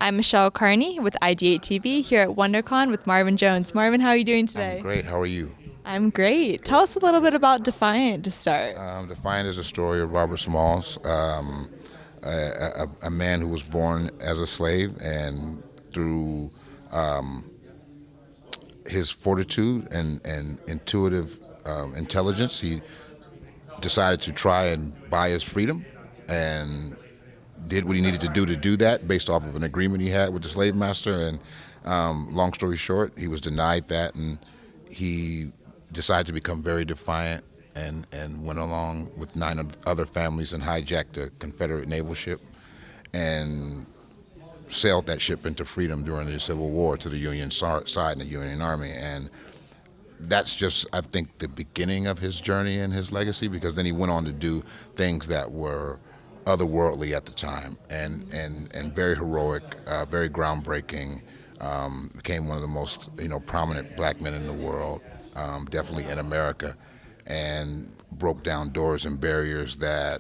I'm Michelle Carney with IdeateTV here at Wondercon with Marvin Jones. Marvin, how are you doing today? I'm great. How are you? I'm great. Tell us a little bit about Defiant to start. Defiant is a story of Robert Smalls, a man who was born as a slave, and through his fortitude and intuitive intelligence, he decided to try and buy his freedom, and did what he needed to do that based off of an agreement he had with the slave master. And long story short, he was denied that, and he decided to become very defiant and went along with 9 other families and hijacked a Confederate naval ship and sailed that ship into freedom during the Civil War to the Union side and the Union Army. And that's just, I think, the beginning of his journey and his legacy, because then he went on to do things that were otherworldly at the time and very heroic, very groundbreaking. Became one of the most prominent black men in the world, definitely in America, and broke down doors and barriers that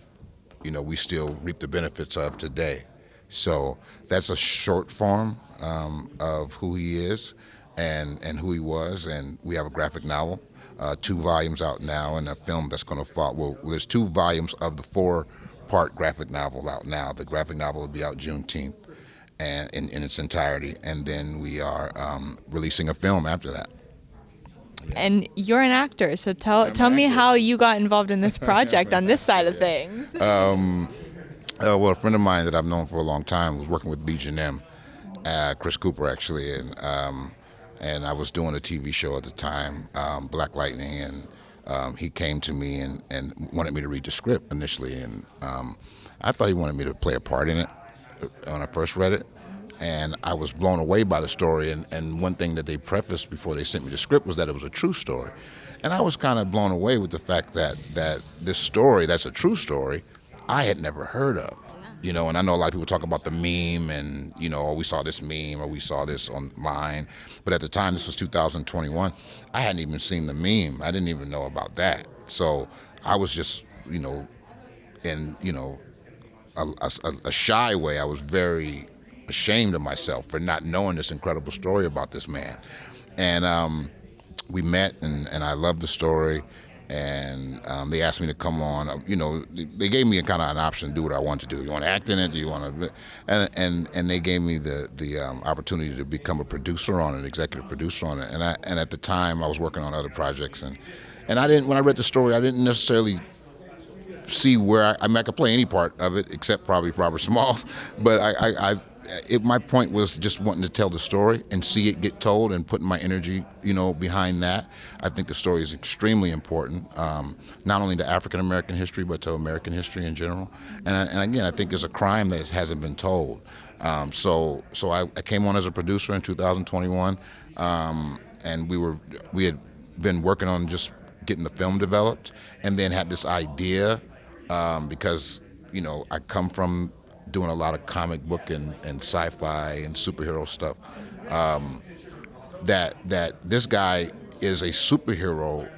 we still reap the benefits of today. So that's a short form of who he is and who he was. And we have a graphic novel, 2 volumes out now, and a film that's going to follow. Well, there's 2 volumes of the 4-part graphic novel out now. The graphic novel will be out Juneteenth and in its entirety, and then we are releasing a film after that. Yeah. And you're an actor, so tell me how you got involved in this project on this side of things. Well, a friend of mine that I've known for a long time was working with Legion M, Chris Cooper actually, and I was doing a TV show at the time, Black Lightning, and he came to me and wanted me to read the script initially, and I thought he wanted me to play a part in it when I first read it, and I was blown away by the story. And one thing that they prefaced before they sent me the script was that it was a true story, and I was kind of blown away with the fact that this story, that's a true story, I had never heard of. And I know a lot of people talk about the meme and, oh, we saw this meme or we saw this online. But at the time, this was 2021, I hadn't even seen the meme. I didn't even know about that. So I was just, in, a shy way, I was very ashamed of myself for not knowing this incredible story about this man. And we met, and I loved the story. And they asked me to come on. They gave me a kind of an option to do what I wanted to do. You want to act in it? Do you want to? And they gave me the opportunity to become a producer on it, executive producer on it. And at the time, I was working on other projects. And I didn't. When I read the story, I didn't necessarily see where I could play any part of it except probably Robert Smalls. But my point was just wanting to tell the story and see it get told and putting my energy, behind that. I think the story is extremely important, not only to African American history, but to American history in general. And again, I think it's a crime that hasn't been told. So I came on as a producer in 2021, and we had been working on just getting the film developed, and then had this idea because I come from doing a lot of comic book and sci-fi and superhero stuff, that this guy is a superhero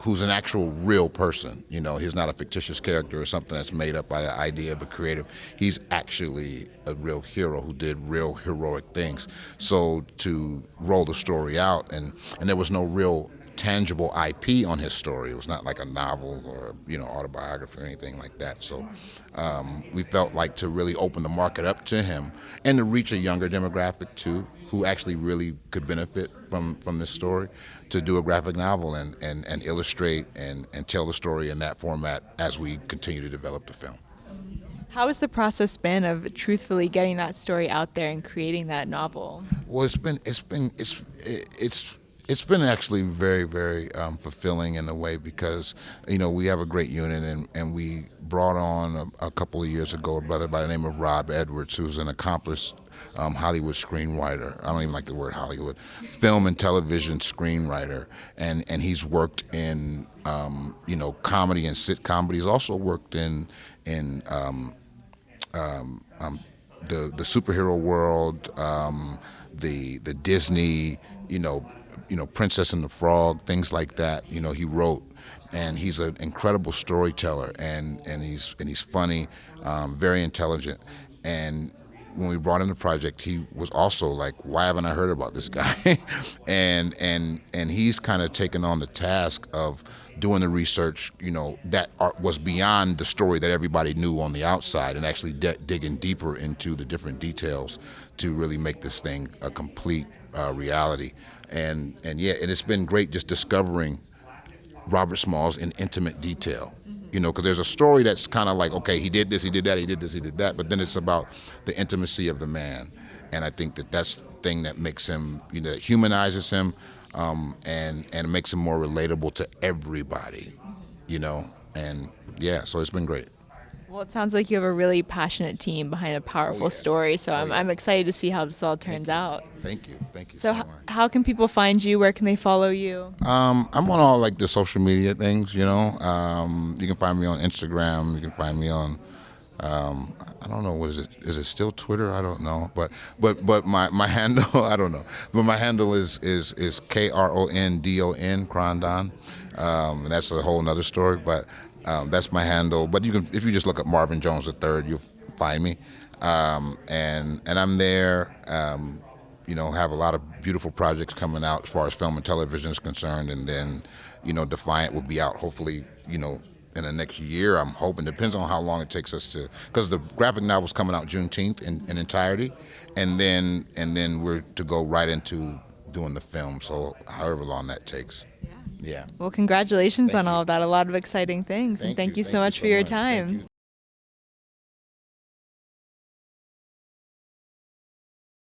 who's an actual real person. He's not a fictitious character or something that's made up by the idea of a creative. He's actually a real hero who did real heroic things. So to roll the story out, and there was no real tangible IP on his story. It was not like a novel or autobiography or anything like that. So we felt like to really open the market up to him and to reach a younger demographic too, who actually really could benefit from this story, to do a graphic novel and illustrate and tell the story in that format as we continue to develop the film. How has the process been of truthfully getting that story out there and creating that novel? Well, it's been actually very, very fulfilling in a way, because we have a great unit, and we brought on a couple of years ago a brother by the name of Rob Edwards, who's an accomplished Hollywood screenwriter. I don't even like the word Hollywood. Film and television screenwriter, and he's worked in comedy and sitcom, but he's also worked in the superhero world, the Disney, Princess and the Frog, things like that. He wrote, and he's an incredible storyteller, and he's funny, very intelligent, and when we brought in the project, he was also like, "Why haven't I heard about this guy?" and he's kind of taken on the task of doing the research, that was beyond the story that everybody knew on the outside, and actually digging deeper into the different details to really make this thing a complete reality. And it's been great just discovering Robert Smalls in intimate detail. Because there's a story that's kind of like, okay, he did this, he did that, he did this, he did that, but then it's about the intimacy of the man. And I think that's the thing that makes him, that humanizes him, and makes him more relatable to everybody, and so it's been great. Well, it sounds like you have a really passionate team behind a powerful story, so I'm excited to see how this all turns out. Thank you So much. how can people find you? Where can they follow you? I'm on all like the social media things, you can find me on Instagram, you can find me on, I don't know, what is it? Is it still Twitter? I don't know, but my handle, I don't know, but my handle is KRONDON, Crondon, and that's a whole nother story, but that's my handle. But if you just look up Marvin Jones III, you'll find me, and I'm there. Have a lot of beautiful projects coming out as far as film and television is concerned, and then, Defiant will be out hopefully, in the next year. I'm hoping. Depends on how long it takes us to, because the graphic novel's coming out Juneteenth in entirety, and then we're to go right into doing the film. So however long that takes. Yeah. Well, congratulations on all of that. A lot of exciting things. And thank you so much for your time.